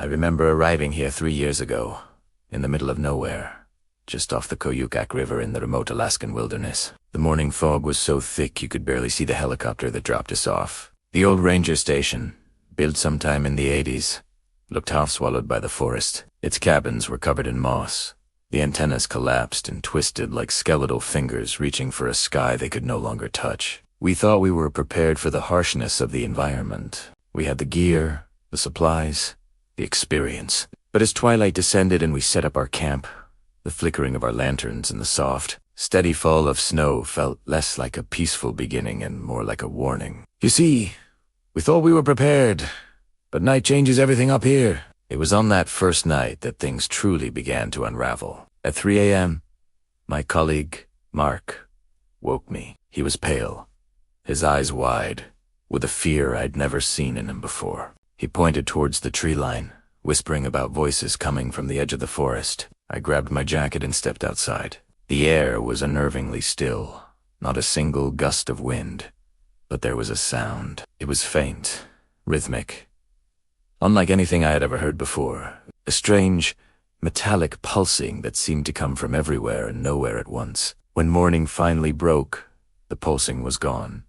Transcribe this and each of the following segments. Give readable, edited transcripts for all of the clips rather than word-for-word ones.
I remember arriving here 3 years ago, in the middle of nowhere, just off the Koyukak River in the remote Alaskan wilderness. The morning fog was so thick you could barely see the helicopter that dropped us off. The old ranger station, built sometime in the 80s, looked half swallowed by the forest. Its cabins were covered in moss. The antennas collapsed and twisted like skeletal fingers reaching for a sky they could no longer touch. We thought we were prepared for the harshness of the environment. We had the gear, the supplies, the experience. But as twilight descended and we set up our camp, the flickering of our lanterns and the soft, steady fall of snow felt less like a peaceful beginning and more like a warning. You see, we thought we were prepared, but night changes everything up here. It was on that first night that things truly began to unravel. At 3 a.m., my colleague, Mark, woke me. He was pale, his eyes wide, with a fear I'd never seen in him before. He pointed towards the tree line, whispering about voices coming from the edge of the forest. I grabbed my jacket and stepped outside. The air was unnervingly still, not a single gust of wind, but there was a sound. It was faint, rhythmic, unlike anything I had ever heard before. A strange, metallic pulsing that seemed to come from everywhere and nowhere at once. When morning finally broke, the pulsing was gone,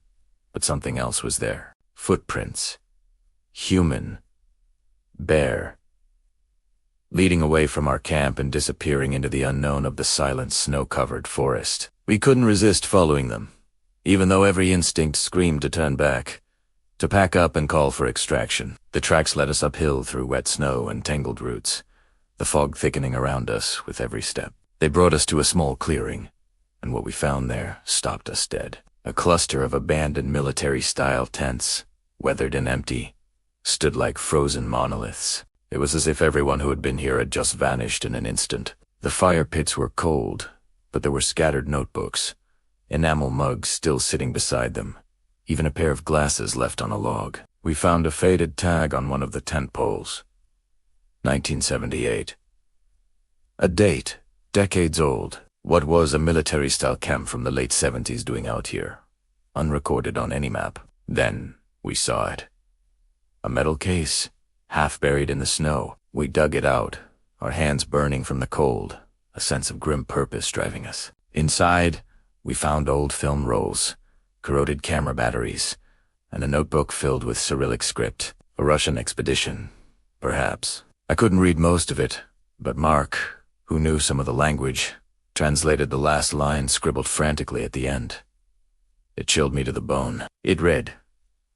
but something else was there. Footprints. Human. Bare. Leading away from our camp and disappearing into the unknown of the silent, snow-covered forest. We couldn't resist following them, even though every instinct screamed to turn back, to pack up and call for extraction. The tracks led us uphill through wet snow and tangled roots, the fog thickening around us with every step. They brought us to a small clearing, and what we found there stopped us dead. A cluster of abandoned military-style tents, weathered and empty, stood like frozen monoliths. It was as if everyone who had been here had just vanished in an instant. The fire pits were cold, but there were scattered notebooks, enamel mugs still sitting beside them, even a pair of glasses left on a log. We found a faded tag on one of the tent poles. 1978. A date, decades old. What was a military-style camp from the late 70s doing out here? Unrecorded on any map. Then we saw it. A metal case, half buried in the snow. We dug it out, our hands burning from the cold, a sense of grim purpose driving us. Inside, we found old film rolls, corroded camera batteries, and a notebook filled with Cyrillic script. A Russian expedition, perhaps. I couldn't read most of it, but Mark, who knew some of the language, translated the last line scribbled frantically at the end. It chilled me to the bone. It read,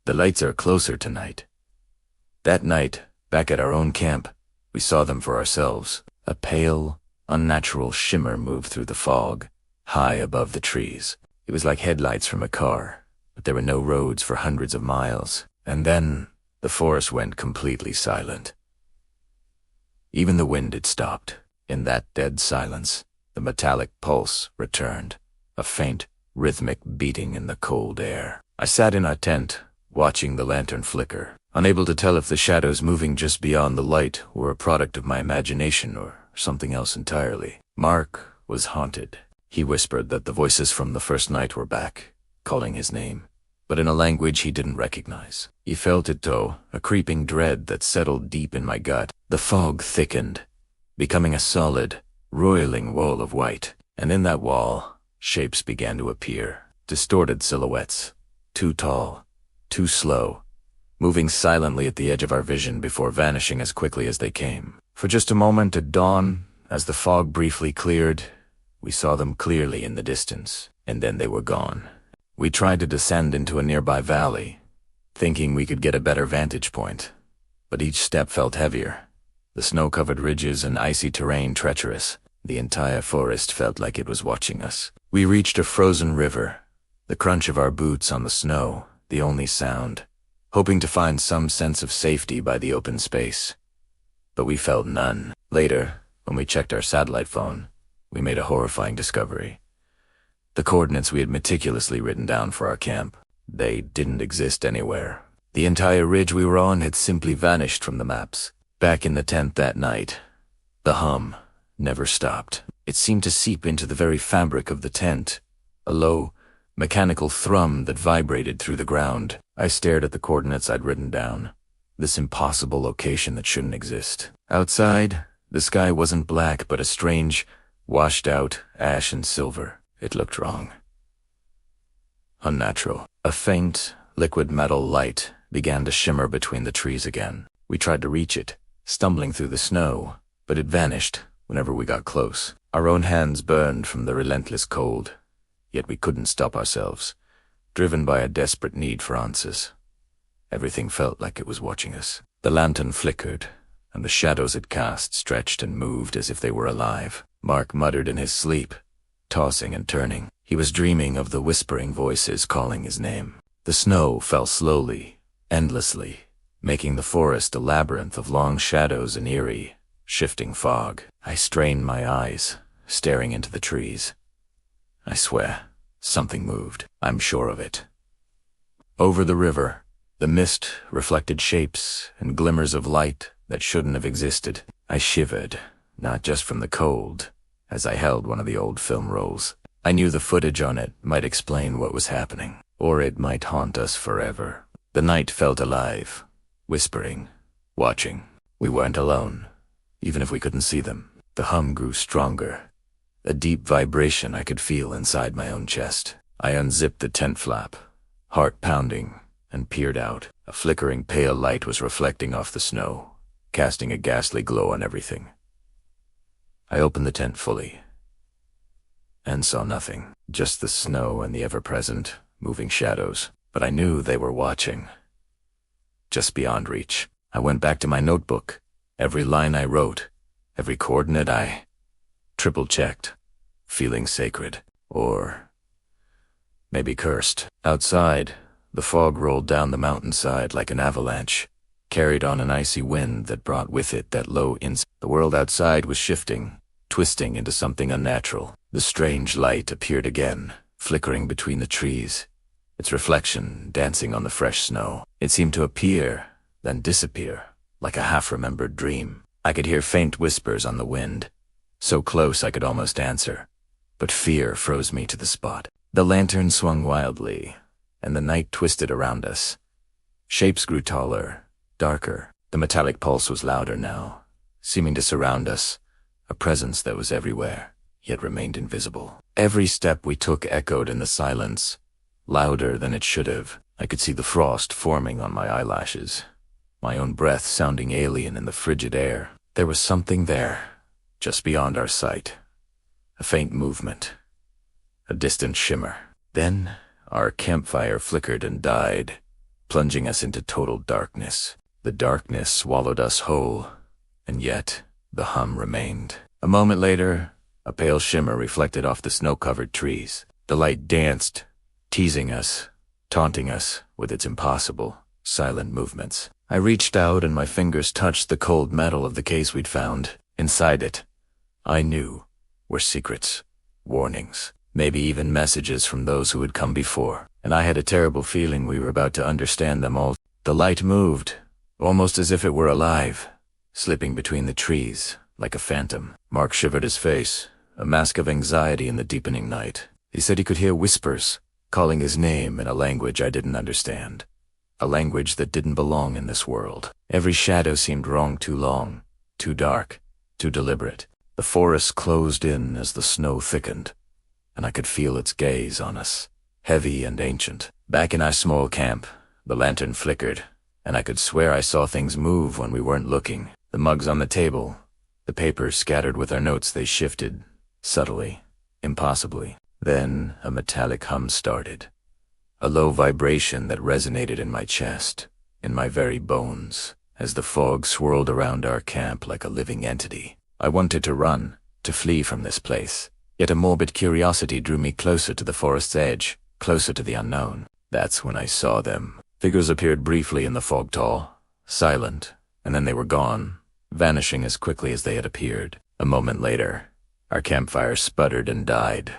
"The lights are closer tonight." That night, back at our own camp, we saw them for ourselves. A pale, unnatural shimmer moved through the fog, high above the trees. It was like headlights from a car, but there were no roads for hundreds of miles. And then, the forest went completely silent. Even the wind had stopped. In that dead silence, the metallic pulse returned, a faint, rhythmic beating in the cold air. I sat in our tent, watching the lantern flicker, unable to tell if the shadows moving just beyond the light were a product of my imagination or something else entirely. Mark was haunted. He whispered that the voices from the first night were back, calling his name, but in a language he didn't recognize. He felt it though, a creeping dread that settled deep in my gut. The fog thickened, becoming a solid, roiling wall of white, and in that wall, shapes began to appear, distorted silhouettes, too tall, too slow, moving silently at the edge of our vision before vanishing as quickly as they came. For just a moment at dawn, as the fog briefly cleared, we saw them clearly in the distance, and then they were gone. We tried to descend into a nearby valley, thinking we could get a better vantage point, but each step felt heavier. The snow-covered ridges and icy terrain treacherous. The entire forest felt like it was watching us. We reached a frozen river, the crunch of our boots on the snow, the only sound, hoping to find some sense of safety by the open space. But we felt none. Later, when we checked our satellite phone, we made a horrifying discovery. The coordinates we had meticulously written down for our camp, they didn't exist anywhere. The entire ridge we were on had simply vanished from the maps. Back in the tent that night, the hum never stopped. It seemed to seep into the very fabric of the tent, a low, mechanical thrum that vibrated through the ground. I stared at the coordinates I'd written down, this impossible location that shouldn't exist. Outside, the sky wasn't black but a strange, washed-out ash and silver. It looked wrong. Unnatural. A faint, liquid metal light began to shimmer between the trees again. We tried to reach it, stumbling through the snow, but it vanished whenever we got close. Our own hands burned from the relentless cold, yet we couldn't stop ourselves, driven by a desperate need for answers. Everything felt like it was watching us. The lantern flickered, and the shadows it cast stretched and moved as if they were alive. Mark muttered in his sleep, tossing and turning. He was dreaming of the whispering voices calling his name. The snow fell slowly, endlessly, making the forest a labyrinth of long shadows and eerie, shifting fog. I strained my eyes, staring into the trees. I swear, something moved. I'm sure of it. Over the river, the mist reflected shapes and glimmers of light that shouldn't have existed. I shivered, not just from the cold, as I held one of the old film rolls. I knew the footage on it might explain what was happening, or it might haunt us forever. The night felt alive, whispering, watching. We weren't alone, even if we couldn't see them. The hum grew stronger, a deep vibration I could feel inside my own chest. I unzipped the tent flap, heart pounding, and peered out. A flickering pale light was reflecting off the snow, casting a ghastly glow on everything. I opened the tent fully, and saw nothing, just the snow and the ever-present, moving shadows. But I knew they were watching, just beyond reach. I went back to my notebook. Every line I wrote, every coordinate I triple-checked, feeling sacred, or maybe cursed. Outside, the fog rolled down the mountainside like an avalanche, carried on an icy wind that brought with it that low The world outside was shifting, twisting into something unnatural. The strange light appeared again, flickering between the trees, its reflection dancing on the fresh snow. It seemed to appear, then disappear, like a half-remembered dream. I could hear faint whispers on the wind, so close I could almost answer, but fear froze me to the spot. The lantern swung wildly, and the night twisted around us. Shapes grew taller, darker. The metallic pulse was louder now, seeming to surround us, a presence that was everywhere, yet remained invisible. Every step we took echoed in the silence, louder than it should have. I could see the frost forming on my eyelashes, my own breath sounding alien in the frigid air. There was something there, just beyond our sight. A faint movement, a distant shimmer. Then our campfire flickered and died, plunging us into total darkness. The darkness swallowed us whole, and yet the hum remained. A moment later, a pale shimmer reflected off the snow-covered trees. The light danced, teasing us, taunting us with its impossible, silent movements. I reached out and my fingers touched the cold metal of the case we'd found. Inside it, I knew, were secrets, warnings, maybe even messages from those who had come before, and I had a terrible feeling we were about to understand them all. The light moved, almost as if it were alive, slipping between the trees, like a phantom. Mark shivered his face, a mask of anxiety in the deepening night. He said he could hear whispers, calling his name in a language I didn't understand, a language that didn't belong in this world. Every shadow seemed wrong, too long, too dark, too deliberate. The forest closed in as the snow thickened, and I could feel its gaze on us, heavy and ancient. Back in our small camp, the lantern flickered, and I could swear I saw things move when we weren't looking. The mugs on the table, the papers scattered with our notes, they shifted, subtly, impossibly. Then a metallic hum started, a low vibration that resonated in my chest, in my very bones, as the fog swirled around our camp like a living entity. I wanted to run, to flee from this place, yet a morbid curiosity drew me closer to the forest's edge, closer to the unknown. That's when I saw them. Figures appeared briefly in the fog tall, silent, and then they were gone, vanishing as quickly as they had appeared. A moment later, our campfire sputtered and died,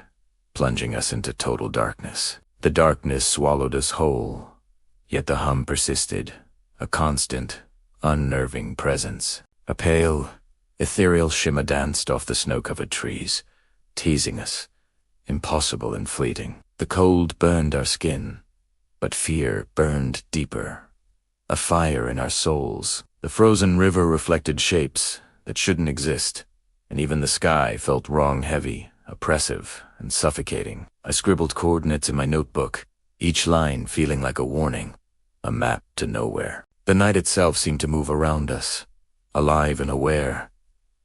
plunging us into total darkness. The darkness swallowed us whole, yet the hum persisted, a constant, unnerving presence. A pale, ethereal shimmer danced off the snow-covered trees, teasing us, impossible and fleeting. The cold burned our skin, but fear burned deeper, a fire in our souls. The frozen river reflected shapes that shouldn't exist, and even the sky felt wrong, heavy, oppressive, and suffocating. I scribbled coordinates in my notebook, each line feeling like a warning, a map to nowhere. The night itself seemed to move around us, alive and aware.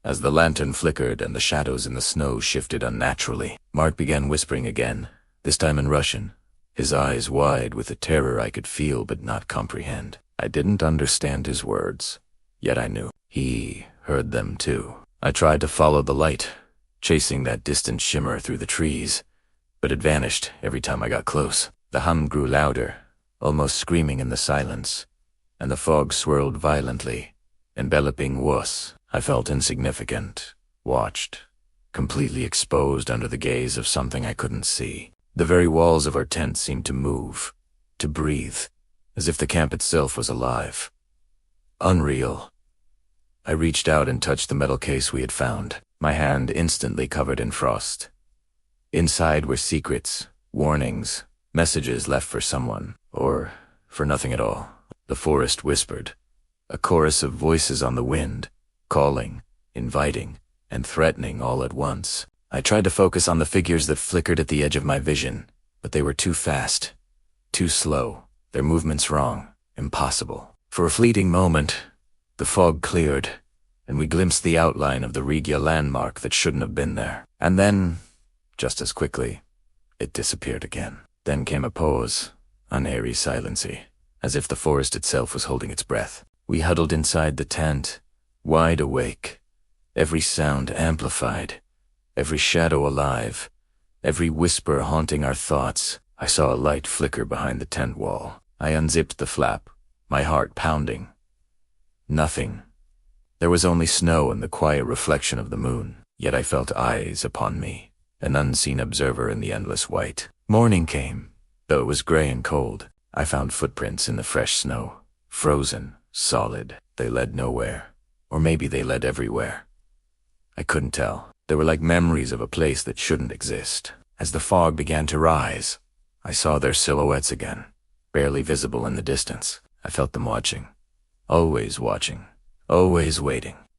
As the lantern flickered and the shadows in the snow shifted unnaturally, Mark began whispering again, this time in Russian, his eyes wide with a terror I could feel but not comprehend. I didn't understand his words, yet I knew he heard them too. I tried to follow the light, chasing that distant shimmer through the trees, but it vanished every time I got close. The hum grew louder, almost screaming in the silence, and the fog swirled violently, enveloping us. I felt insignificant, watched, completely exposed under the gaze of something I couldn't see. The very walls of our tent seemed to move, to breathe, as if the camp itself was alive. Unreal. I reached out and touched the metal case we had found, my hand instantly covered in frost. Inside were secrets, warnings, messages left for someone, or for nothing at all. The forest whispered, a chorus of voices on the wind, calling, inviting, and threatening all at once. I tried to focus on the figures that flickered at the edge of my vision, but they were too fast, too slow, their movements wrong, impossible. For a fleeting moment, the fog cleared, and we glimpsed the outline of the Riga landmark that shouldn't have been there. And then, just as quickly, it disappeared again. Then came a pause, an eerie silency, as if the forest itself was holding its breath. We huddled inside the tent, wide awake, every sound amplified, every shadow alive, every whisper haunting our thoughts. I saw a light flicker behind the tent wall. I unzipped the flap, my heart pounding. Nothing. There was only snow and the quiet reflection of the moon, yet I felt eyes upon me, an unseen observer in the endless white. Morning came, though it was gray and cold. I found footprints in the fresh snow, frozen, solid. They led nowhere. Or maybe they led everywhere. I couldn't tell. They were like memories of a place that shouldn't exist. As the fog began to rise, I saw their silhouettes again, barely visible in the distance. I felt them watching, always waiting.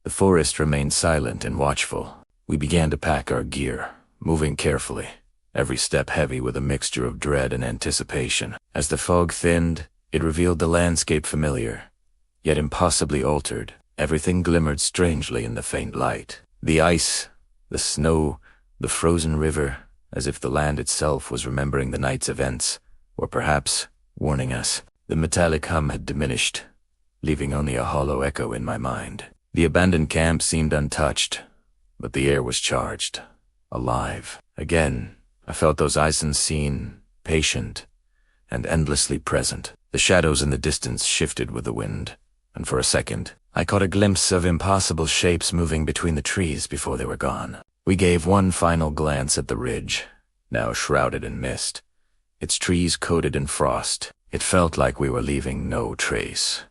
The forest remained silent and watchful. We began to pack our gear, moving carefully, every step heavy with a mixture of dread and anticipation. As the fog thinned, it revealed the landscape familiar, yet impossibly altered. Everything glimmered strangely in the faint light. The ice, the snow, the frozen river, as if the land itself was remembering the night's events, or perhaps warning us. The metallic hum had diminished, leaving only a hollow echo in my mind. The abandoned camp seemed untouched, but the air was charged, alive. Again, I felt those eyes unseen, patient, and endlessly present. The shadows in the distance shifted with the wind, and for a second, I caught a glimpse of impossible shapes moving between the trees before they were gone. We gave one final glance at the ridge, now shrouded in mist, its trees coated in frost. It felt like we were leaving no trace,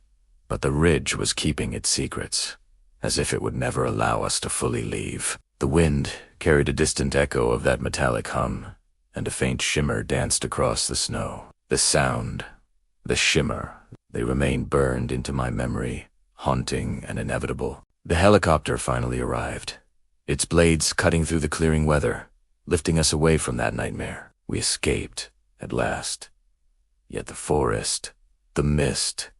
but the ridge was keeping its secrets, as if it would never allow us to fully leave. The wind carried a distant echo of that metallic hum, and a faint shimmer danced across the snow. The sound, the shimmer, they remained burned into my memory, haunting and inevitable. The helicopter finally arrived, its blades cutting through the clearing weather, lifting us away from that nightmare. We escaped, at last. Yet the forest, the mist,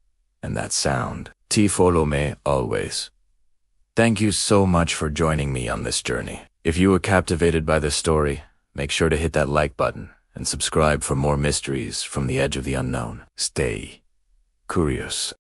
and that sound, ti follow me always. Thank you so much for joining me on this journey. If you were captivated by this story, make sure to hit that like button and subscribe for more mysteries from the edge of the unknown. Stay curious.